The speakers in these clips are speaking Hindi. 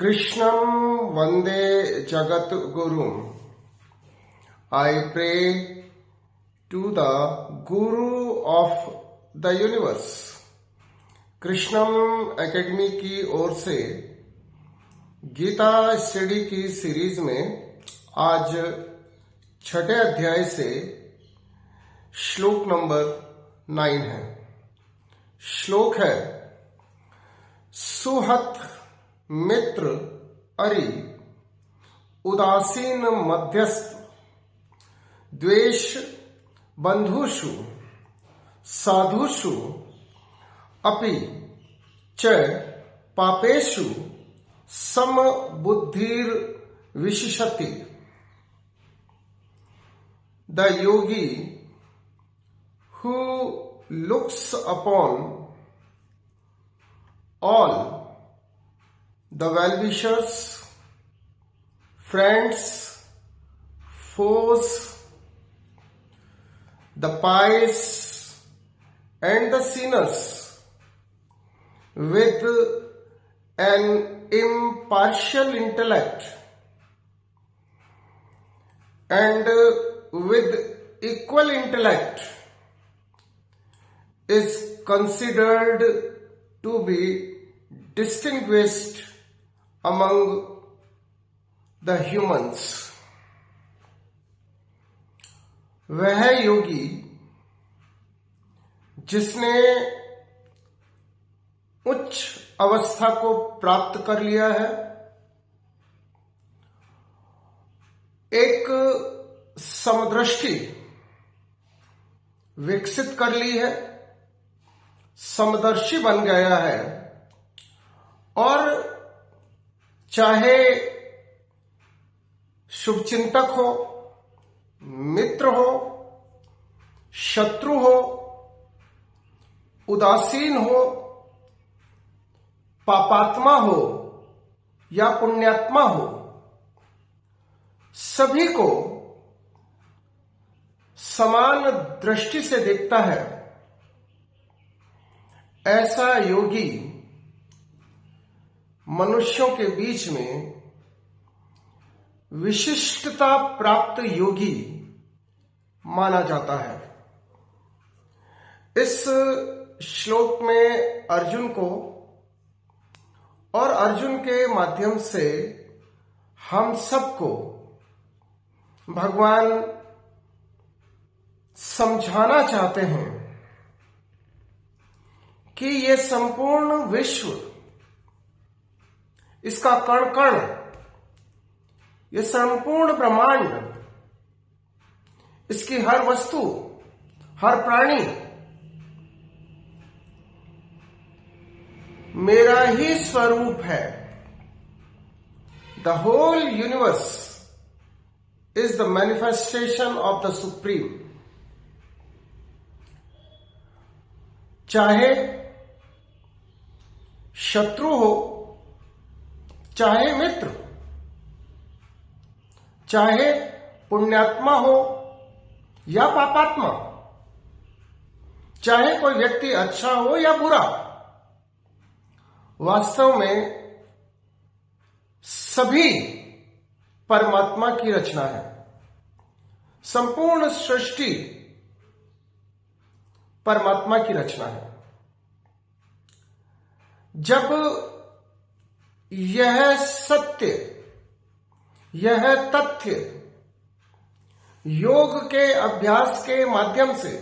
Krishnam Vande Jagat Guru. I pray to the Guru of the universe. Krishnam academy की ओर से गीता स्टडी की सीरीज में आज छठे अध्याय से श्लोक नंबर 9 है। श्लोक है, सुहत मित्र अरि उदासीन मध्यस्थ द्वेष बंधुषु साधुषु अपि च पापेषु सम बुद्धिर विशिषति। The yogi who looks upon all the well-wishers, friends, foes, the pious and the sinners with an impartial intellect and with equal intellect is considered to be distinguished among the humans. वह योगी जिसने उच्च अवस्था को प्राप्त कर लिया है, एक समदृष्टि विकसित कर ली है, समदर्शी बन गया है और चाहे शुभचिंतक हो, मित्र हो, शत्रु हो, उदासीन हो, पापात्मा हो या पुण्यात्मा हो, सभी को समान दृष्टि से देखता है। ऐसा योगी मनुष्यों के बीच में विशिष्टता प्राप्त योगी माना जाता है। इस श्लोक में अर्जुन को और अर्जुन के माध्यम से हम सबको भगवान समझाना चाहते हैं कि ये संपूर्ण विश्व, इसका कण कण, ये संपूर्ण ब्रह्मांड, इसकी हर वस्तु, हर प्राणी मेरा ही स्वरूप है। The whole universe is the manifestation of the Supreme. चाहे शत्रु हो, चाहे मित्र, चाहे पुण्यात्मा हो या पापात्मा, चाहे कोई व्यक्ति अच्छा हो या बुरा, वास्तव में सभी परमात्मा की रचना है। संपूर्ण सृष्टि परमात्मा की रचना है। जब यह सत्य, यह तथ्य योग के अभ्यास के माध्यम से,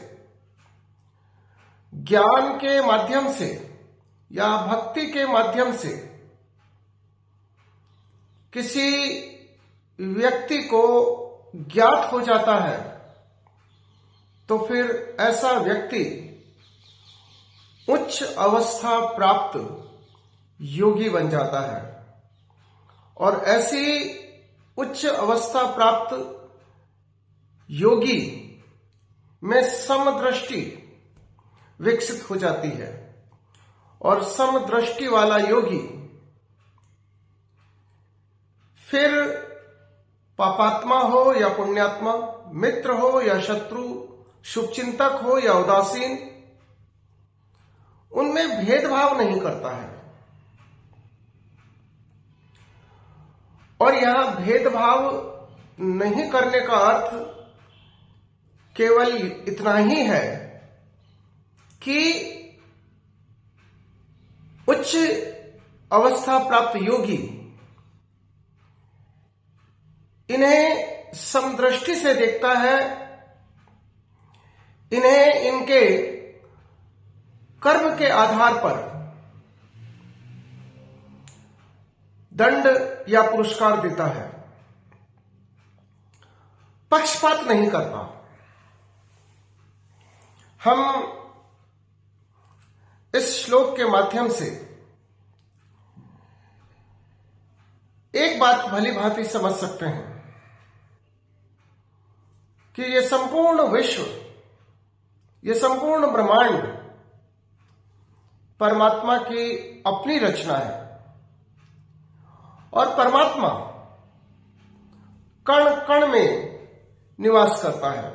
ज्ञान के माध्यम से या भक्ति के माध्यम से किसी व्यक्ति को ज्ञात हो जाता है, तो फिर ऐसा व्यक्ति उच्च अवस्था प्राप्त योगी बन जाता है। और ऐसी उच्च अवस्था प्राप्त योगी में समदृष्टि विकसित हो जाती है और समदृष्टि वाला योगी फिर पापात्मा हो या पुण्यात्मा, मित्र हो या शत्रु, शुभचिंतक हो या उदासीन, उनमें भेदभाव नहीं करता है। और यहां भेदभाव नहीं करने का अर्थ केवल इतना ही है कि उच्च अवस्था प्राप्त योगी इन्हें समदृष्टि से देखता है, इन्हें इनके कर्म के आधार पर दंड या पुरस्कार देता है, पक्षपात नहीं करता। हम इस श्लोक के माध्यम से एक बात भली भांति समझ सकते हैं कि ये संपूर्ण विश्व, ये संपूर्ण ब्रह्मांड परमात्मा की अपनी रचना है और परमात्मा कण कण में निवास करता है।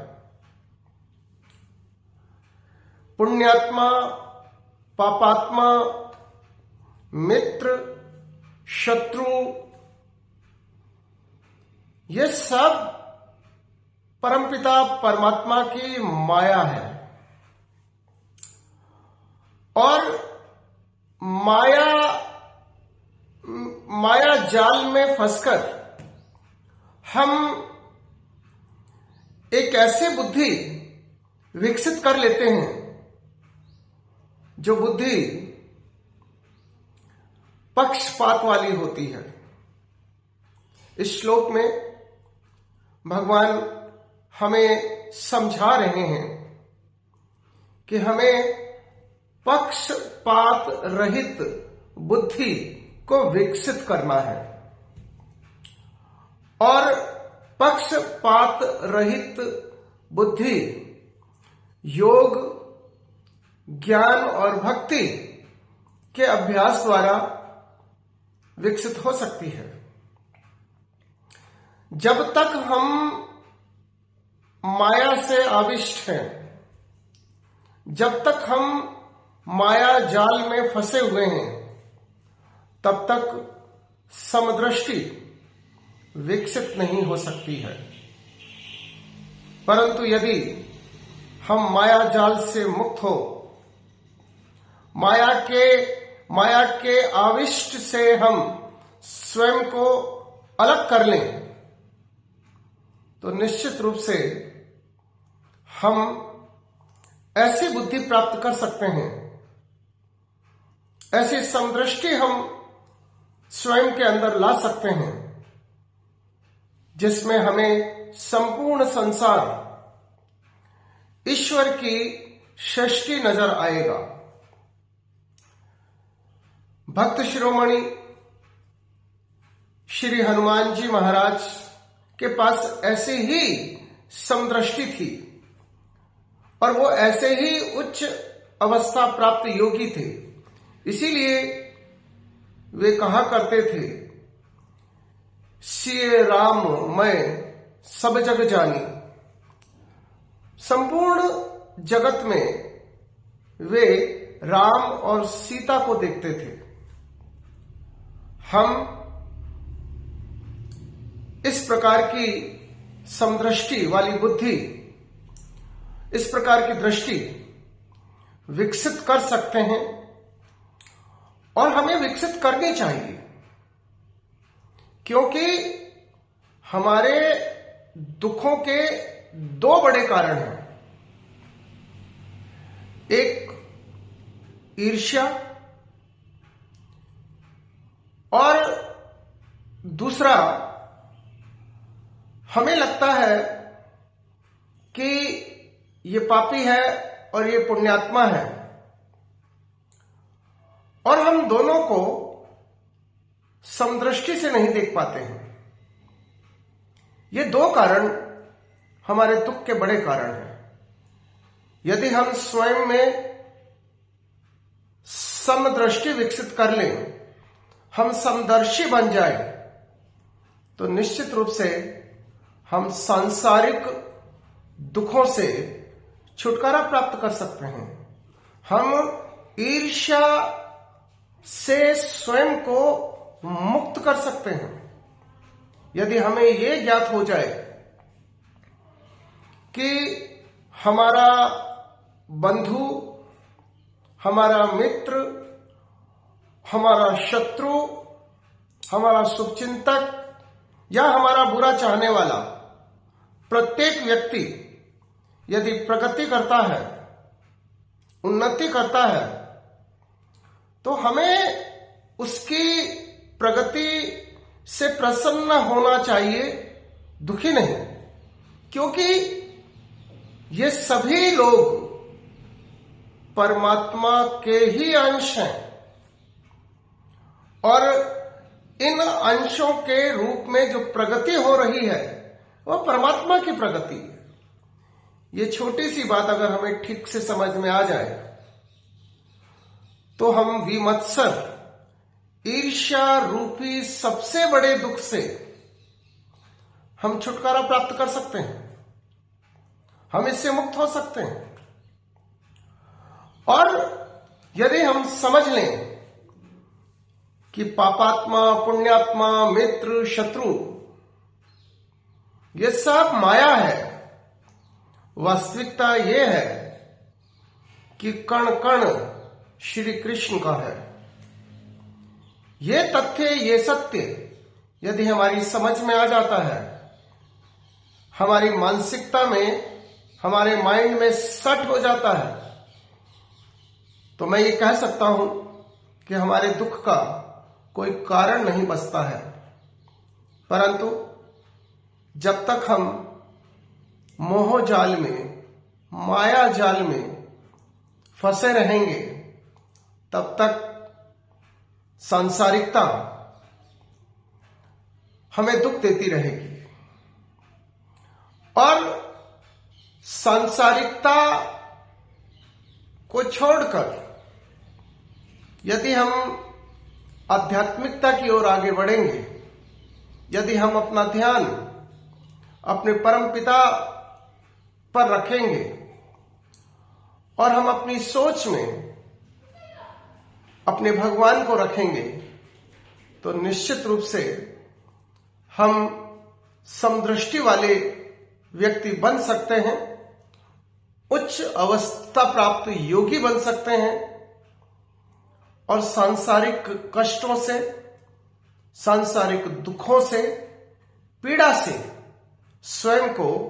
पुण्यात्मा, पापात्मा, मित्र, शत्रु, ये सब परमपिता परमात्मा की माया है और माया जाल में फंसकर हम एक ऐसी बुद्धि विकसित कर लेते हैं जो बुद्धि पक्षपात वाली होती है। इस श्लोक में भगवान हमें समझा रहे हैं कि हमें पक्षपात रहित बुद्धि को विकसित करना है और पक्षपात रहित बुद्धि योग, ज्ञान और भक्ति के अभ्यास द्वारा विकसित हो सकती है। जब तक हम माया से आविष्ट हैं, जब तक हम माया जाल में फंसे हुए हैं, तब तक समदृष्टि विकसित नहीं हो सकती है। परंतु यदि हम माया जाल से मुक्त हो, माया के आविष्ट से हम स्वयं को अलग कर लें, तो निश्चित रूप से हम ऐसी बुद्धि प्राप्त कर सकते हैं, ऐसी समदृष्टि हम स्वयं के अंदर ला सकते हैं जिसमें हमें संपूर्ण संसार ईश्वर की सृष्टि नजर आएगा। भक्त शिरोमणि श्री हनुमान जी महाराज के पास ऐसी ही समदृष्टि थी और वो ऐसे ही उच्च अवस्था प्राप्त योगी थे। इसीलिए वे कहा करते थे, सिए राम मैं सब जग जानी। संपूर्ण जगत में वे राम और सीता को देखते थे। हम इस प्रकार की समदृष्टि वाली बुद्धि, इस प्रकार की दृष्टि विकसित कर सकते हैं और हमें विकसित करनी चाहिए, क्योंकि हमारे दुखों के दो बड़े कारण हैं। एक ईर्ष्या और दूसरा हमें लगता है कि ये पापी है और ये पुण्यात्मा है, और हम दोनों को समदृष्टि से नहीं देख पाते हैं। ये दो कारण हमारे दुख के बड़े कारण हैं। यदि हम स्वयं में समदृष्टि विकसित कर लें, हम समदर्शी बन जाए, तो निश्चित रूप से हम सांसारिक दुखों से छुटकारा प्राप्त कर सकते हैं। हम ईर्ष्या से स्वयं को मुक्त कर सकते हैं। यदि हमें ये ज्ञात हो जाए कि हमारा बंधु, हमारा मित्र, हमारा शत्रु, हमारा शुभचिंतक या हमारा बुरा चाहने वाला प्रत्येक व्यक्ति यदि प्रगति करता है, उन्नति करता है, तो हमें उसकी प्रगति से प्रसन्न होना चाहिए, दुखी नहीं। क्योंकि ये सभी लोग परमात्मा के ही अंश हैं और इन अंशों के रूप में जो प्रगति हो रही है वह परमात्मा की प्रगति है। ये छोटी सी बात अगर हमें ठीक से समझ में आ जाए तो हम विमत्सर, ईर्ष्या रूपी सबसे बड़े दुख से हम छुटकारा प्राप्त कर सकते हैं, हम इससे मुक्त हो सकते हैं। और यदि हम समझ लें कि पापात्मा, पुण्यात्मा, मित्र, शत्रु ये सब माया है, वास्तविकता ये है कि कण कण श्री कृष्ण का है। ये तथ्य, ये सत्य यदि हमारी समझ में आ जाता है, हमारी मानसिकता में, हमारे माइंड में सेट हो जाता है, तो मैं ये कह सकता हूं कि हमारे दुख का कोई कारण नहीं बचता है। परंतु जब तक हम मोह जाल में, माया जाल में फंसे रहेंगे, तब तक सांसारिकता हमें दुख देती रहेगी। और सांसारिकता को छोड़कर यदि हम आध्यात्मिकता की ओर आगे बढ़ेंगे, यदि हम अपना ध्यान अपने परम पिता पर रखेंगे और हम अपनी सोच में अपने भगवान को रखेंगे, तो निश्चित रूप से हम समदृष्टि वाले व्यक्ति बन सकते हैं, उच्च अवस्था प्राप्त योगी बन सकते हैं और सांसारिक कष्टों से, सांसारिक दुखों से, पीड़ा से स्वयं को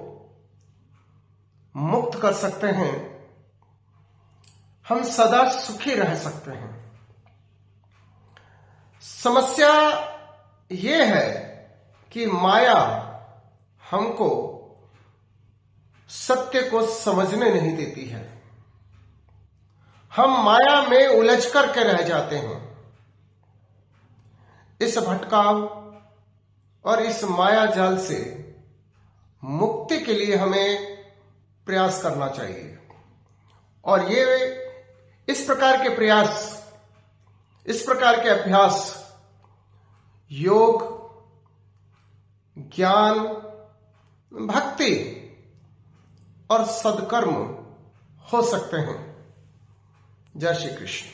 मुक्त कर सकते हैं। हम सदा सुखी रह सकते हैं। समस्या यह है कि माया हमको सत्य को समझने नहीं देती है। हम माया में उलझ करके रह जाते हैं। इस भटकाव और इस माया जाल से मुक्ति के लिए हमें प्रयास करना चाहिए। और ये इस प्रकार के प्रयास, इस प्रकार के अभ्यास योग, ज्ञान, भक्ति और सद्कर्म हो सकते हैं। जय श्री कृष्ण।